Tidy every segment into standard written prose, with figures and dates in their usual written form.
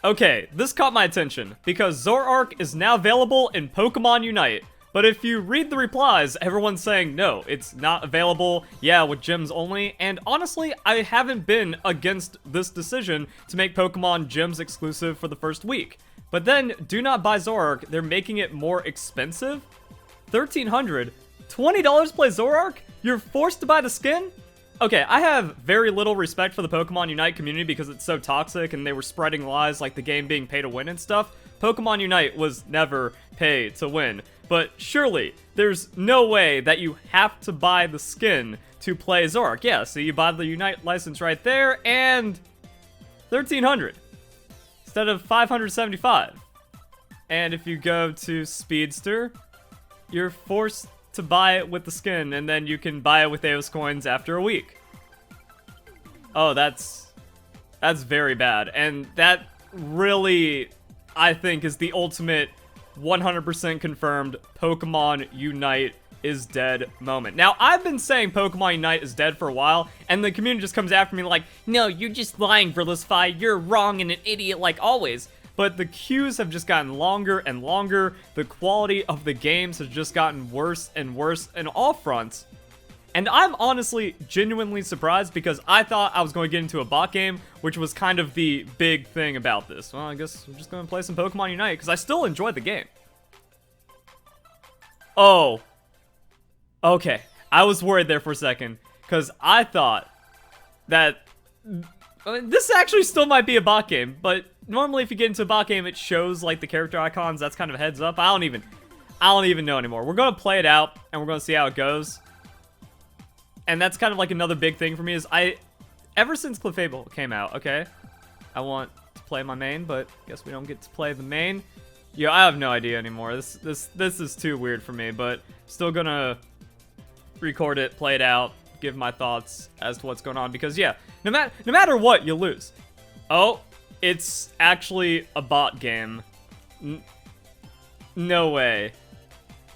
Okay, this caught my attention, because Zoroark is now available in Pokemon Unite. But if you read the replies, everyone's saying, no, it's not available, yeah, with gyms only, and honestly, I haven't been against this decision to make Pokemon gyms exclusive for the first week. But then, do not buy Zoroark, they're making it more expensive? $1,300? $20 to play Zoroark? You're forced to buy the skin? Okay, I have very little respect for the Pokemon Unite community because it's so toxic and they were spreading lies like the game being pay to win and stuff. Pokemon Unite was never pay to win. But surely, there's no way that you have to buy the skin to play Zoroark. Yeah, so you buy the Unite license right there, and $1,300 instead of $575. And if you go to Speedster, you're forced to buy it with the skin, and then you can buy it with Eos coins after a week. Oh, that's very bad. And that really, I think, is the ultimate 100% confirmed Pokemon Unite is dead moment. Now, I've been saying Pokemon Unite is dead for a while, and the community just comes after me like, no, you're just lying, Verlisify, you're wrong and an idiot like always. But the queues have just gotten longer and longer, the quality of the games has just gotten worse and worse in all fronts. And I'm honestly genuinely surprised because I thought I was going to get into a bot game, which was kind of the big thing about this. Well, I guess I'm just going to play some Pokemon Unite because I still enjoy the game. Oh. Okay. I was worried there for a second because I thought that this actually still might be a bot game, but normally if you get into a bot game, it shows like the character icons. That's kind of a heads up. I don't even know anymore. We're going to play it out and we're going to see how it goes. And that's kind of like another big thing for me is ever since Clefable came out, okay, I want to play my main, but guess we don't get to play the main. Yeah, I have no idea anymore. This is too weird for me, but still gonna record it, play it out, give my thoughts as to what's going on because yeah, no matter what, you lose. Oh, it's actually a bot game. No way.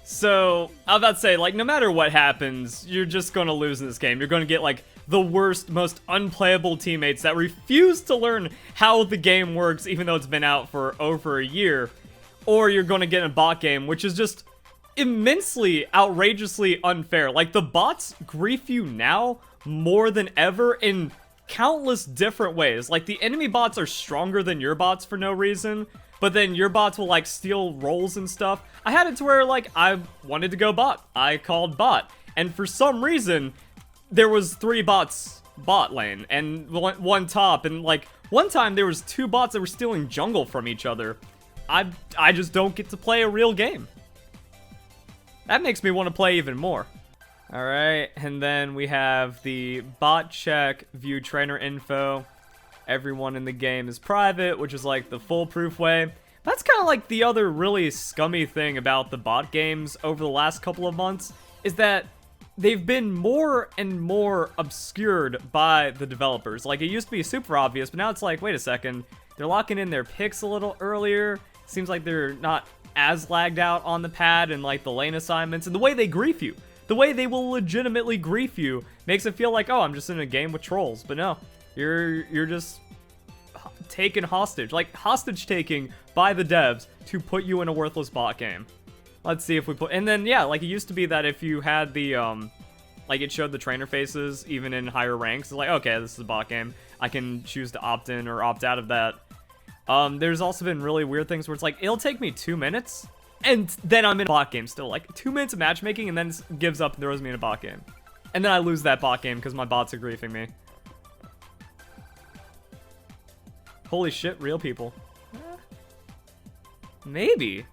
So, I was about to say, like, no matter what happens, you're just gonna lose in this game. You're gonna get, like, the worst, most unplayable teammates that refuse to learn how the game works, even though it's been out for over a year. Or you're gonna get a bot game, which is just immensely, outrageously unfair. Like, the bots grief you now more than ever in countless different ways. Like, the enemy bots are stronger than your bots for no reason. But then your bots will, like, steal roles and stuff. I had it to where, like, I wanted to go bot. I called bot. And for some reason, there was 3 bots bot lane. And one top. And, like, one time there was 2 bots that were stealing jungle from each other. I just don't get to play a real game. That makes me want to play even more. Alright, and then we have the bot check, view trainer info. Everyone in the game is private, which is like the foolproof way. That's kind of like the other really scummy thing about the bot games over the last couple of months, is that they've been more and more obscured by the developers. Like, it used to be super obvious, but now it's like, wait a second, they're locking in their picks a little earlier. Seems like they're not as lagged out on the pad and like the lane assignments, and the way they grief you. The way they will legitimately grief you makes it feel like, oh, I'm just in a game with trolls, but no. You're just taken hostage, like hostage taking by the devs to put you in a worthless bot game. Let's see if we put, and then yeah, like it used to be that if you had the like it showed the trainer faces even in higher ranks. It's like, okay, this is a bot game. I can choose to opt in or opt out of that. There's also been really weird things where it's like it'll take me 2 minutes and then I'm in a bot game still, like 2 minutes of matchmaking and then it gives up and throws me in a bot game, and then I lose that bot game because my bots are griefing me. Holy shit, real people. Maybe.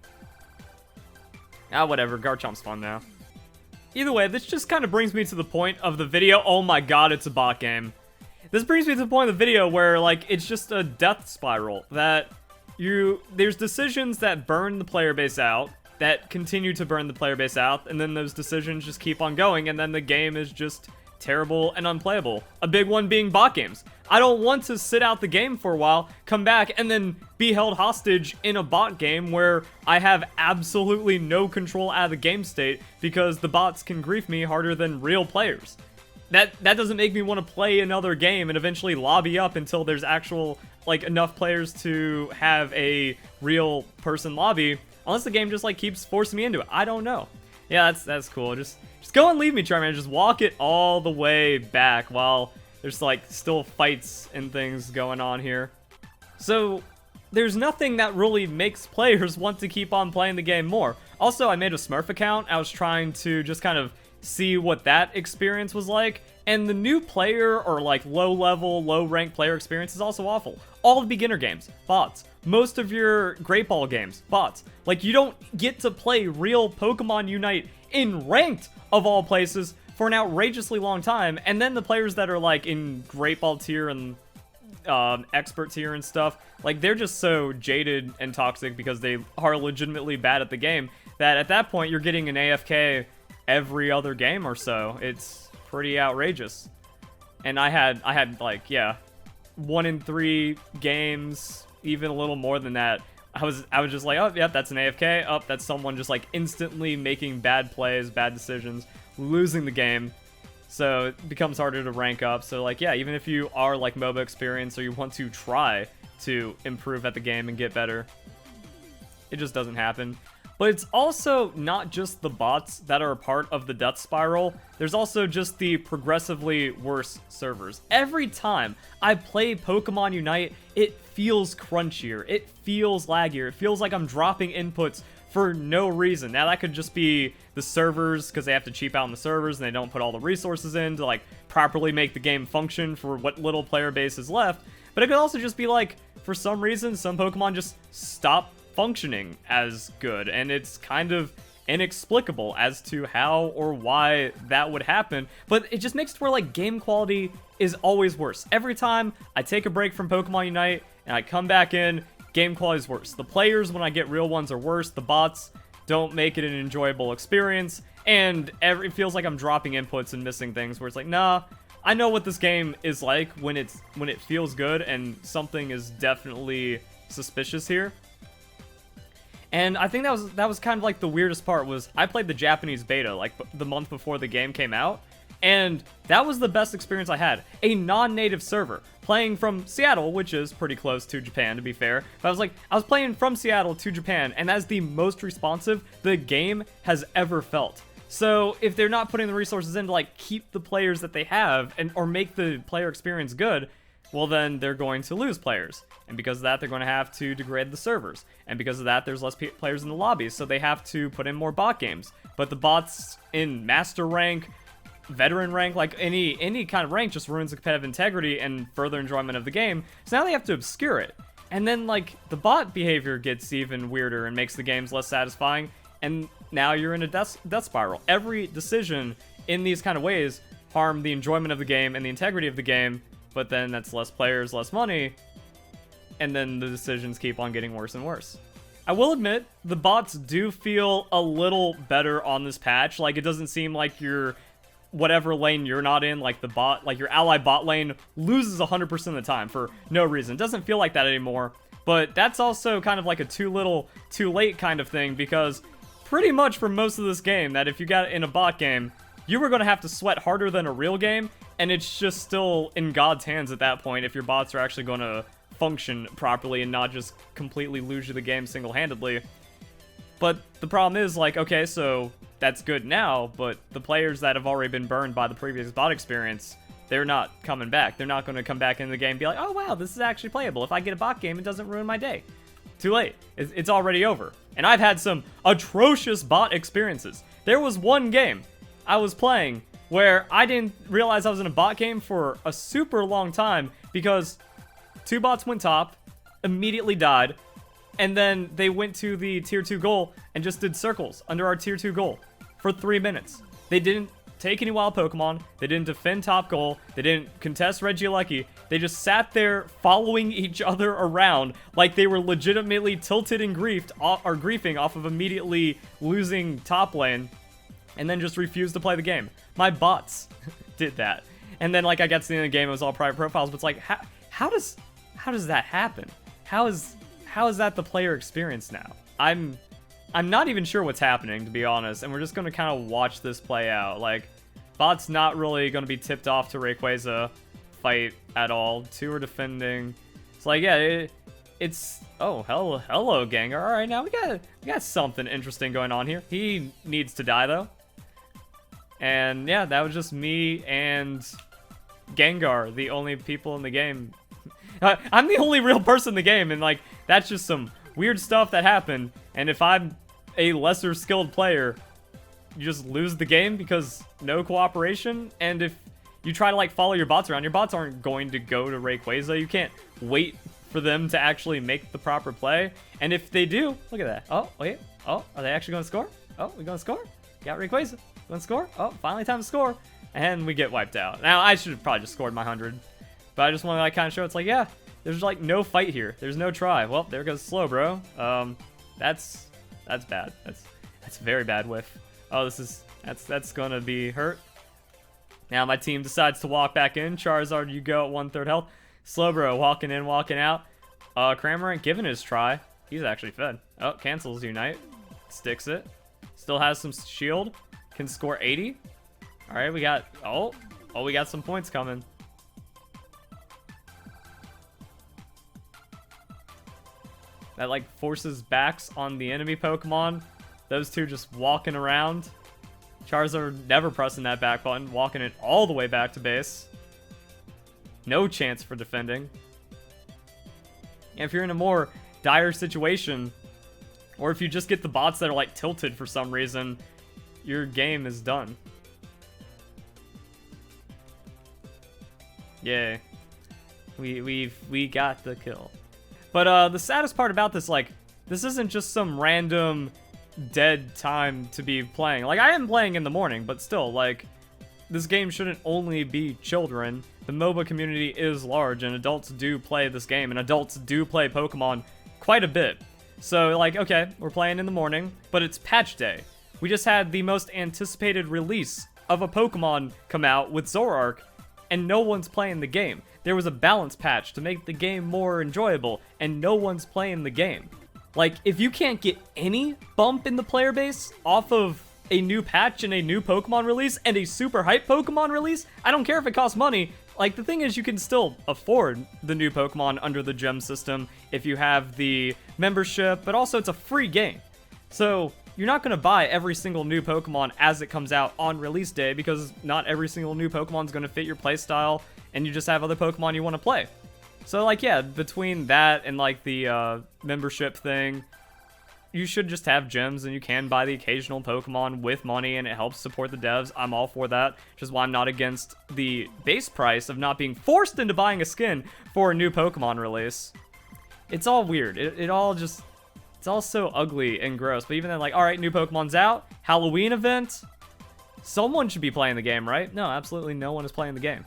Ah, whatever. Garchomp's fun now. Either way, this just kind of brings me to the point of the video. Oh my god, it's a bot game. This brings me to the point of the video where, like, it's just a death spiral. That there's decisions that burn the player base out, that continue to burn the player base out, and then those decisions just keep on going, and then the game is just terrible and unplayable. A big one being bot games. I don't want to sit out the game for a while, come back, and then be held hostage in a bot game where I have absolutely no control out of the game state because the bots can grief me harder than real players. that doesn't make me want to play another game and eventually lobby up until there's actual, like, enough players to have a real person lobby, unless the game just, like, keeps forcing me into it. I don't know. Yeah, that's cool. Just go and leave me, Charmander. Just walk it all the way back while there's, like, still fights and things going on here. So there's nothing that really makes players want to keep on playing the game more. Also, I made a Smurf account. I was trying to just kind of see what that experience was like. And the new player or like low-level, low-rank player experience is also awful. All the beginner games, bots. Most of your Great Ball games, bots. Like, you don't get to play real Pokemon Unite in ranked, of all places, for an outrageously long time. And then the players that are like in Great Ball tier and expert tier and stuff, like, they're just so jaded and toxic because they are legitimately bad at the game that at that point you're getting an AFK every other game or so. It's pretty outrageous. And I had like, yeah, 1 in 3 games, even a little more than that. I was just like, oh, yeah, that's an AFK. Oh, that's someone just like instantly making bad plays, bad decisions, losing the game. So it becomes harder to rank up. So like, yeah, even if you are like MOBA experienced or you want to try to improve at the game and get better, it just doesn't happen. But it's also not just the bots that are a part of the death spiral. There's also just the progressively worse servers. Every time I play Pokemon Unite, it feels crunchier. It feels laggier. It feels like I'm dropping inputs for no reason. Now, that could just be the servers, because they have to cheap out on the servers and they don't put all the resources in to like properly make the game function for what little player base is left. But it could also just be like, for some reason, some Pokemon just stop functioning as good, and it's kind of inexplicable as to how or why that would happen. But it just makes it where like game quality is always worse. Every time I take a break from Pokemon Unite and I come back in, game quality is worse. The players, when I get real ones, are worse. The bots don't make it an enjoyable experience, and it feels like I'm dropping inputs and missing things where it's like, nah, I know what this game is like when it feels good, and something is definitely suspicious here. And I think that was kind of like the weirdest part. Was I played the Japanese beta like the month before the game came out, and that was the best experience I had. A non-native server playing from Seattle, which is pretty close to Japan, to be fair. But I was playing from Seattle to Japan, and that's the most responsive the game has ever felt. So if they're not putting the resources in to like keep the players that they have or make the player experience good, well, then they're going to lose players. And because of that, they're going to have to degrade the servers. And because of that, there's less players in the lobbies, so they have to put in more bot games. But the bots in master rank, veteran rank, like any kind of rank, just ruins the competitive integrity and further enjoyment of the game. So now they have to obscure it. And then, like, the bot behavior gets even weirder and makes the games less satisfying. And now you're in a death spiral. Every decision in these kind of ways harm the enjoyment of the game and the integrity of the game. But then that's less players, less money, and then the decisions keep on getting worse and worse. I will admit, the bots do feel a little better on this patch. Like, it doesn't seem like your whatever lane you're not in, like the bot, like your ally bot lane, loses 100% of the time for no reason. It doesn't feel like that anymore. But that's also kind of like a too little, too late kind of thing, because pretty much for most of this game, that if you got in a bot game, you were going to have to sweat harder than a real game, and it's just still in God's hands at that point if your bots are actually going to function properly and not just completely lose you the game single-handedly. But the problem is, like, okay, so that's good now, but the players that have already been burned by the previous bot experience, they're not coming back. They're not going to come back into the game and be like, oh, wow, this is actually playable. If I get a bot game, it doesn't ruin my day. Too late. It's already over. And I've had some atrocious bot experiences. There was one game I was playing where I didn't realize I was in a bot game for a super long time because 2 bots went top, immediately died, and then they went to the tier 2 goal and just did circles under our tier 2 goal for 3 minutes. They didn't take any wild Pokemon, they didn't defend top goal, they didn't contest Regieleki, they just sat there following each other around like they were legitimately tilted and griefing off of immediately losing top lane, and then just refused to play the game. My bots did that. And then, like, I got to the end of the game, it was all private profiles, but it's like, how does that happen? How is that the player experience now? I'm not even sure what's happening, to be honest, and we're just gonna kind of watch this play out. Like, Bot's not really going to be tipped off to Rayquaza fight at all. 2 are defending. It's like, yeah, it's... Oh, hello, Gengar. All right, now we got something interesting going on here. He needs to die, though. And, yeah, that was just me and Gengar, the only people in the game. I'm the only real person in the game, and, like, that's just some weird stuff that happened. And if I'm a lesser skilled player, you just lose the game because no cooperation. And if you try to like follow your bots around, your bots aren't going to go to Rayquaza. You can't wait for them to actually make the proper play. And if they do, look at that. Oh, wait. Oh, are they actually going to score? Oh, we going to score? Got Rayquaza. Going to score? Oh, finally time to score. And we get wiped out. Now, I should have probably just scored my 100. But I just want to like kind of show it's like, yeah, there's like no fight here. There's no try. Well, there goes slow, bro. That's bad. That's a very bad whiff. Oh, that's gonna be hurt. Now my team decides to walk back in. Charizard, you go at 1/3 health. Slowbro walking in, walking out. Cramorant giving his try. He's actually fed. Oh, cancels Unite. Sticks it. Still has some shield. Can score 80. All right, we got we got some points coming. That like forces backs on the enemy Pokemon. Those two just walking around. Charizard never pressing that back button, walking it all the way back to base. No chance for defending. And if you're in a more dire situation, or if you just get the bots that are like tilted for some reason, your game is done. Yay. We got the kill. But the saddest part about this, like, this isn't just some random dead time to be playing. Like, I am playing in the morning, but still, like, this game shouldn't only be children. The MOBA community is large, and adults do play this game, and adults do play Pokemon quite a bit. So, like, okay, we're playing in the morning, but it's patch day. We just had the most anticipated release of a Pokemon come out with Zoroark, and no one's playing the game. There was a balance patch to make the game more enjoyable, and no one's playing the game. Like, if you can't get any bump in the player base off of a new patch and a new Pokemon release and a super hype Pokemon release, I don't care if it costs money. Like, the thing is, you can still afford the new Pokemon under the gem system if you have the membership, but also it's a free game. So, you're not going to buy every single new Pokemon as it comes out on release day because not every single new Pokemon is going to fit your playstyle, and you just have other Pokemon you want to play. So, like, yeah, between that and, like, the membership thing, you should just have gems, and you can buy the occasional Pokemon with money, and it helps support the devs. I'm all for that, which is why I'm not against the base price of not being forced into buying a skin for a new Pokemon release. It's all weird. It all just... It's all so ugly and gross. But even then, like, alright, new Pokemon's out. Halloween event. Someone should be playing the game, right? No, absolutely no one is playing the game.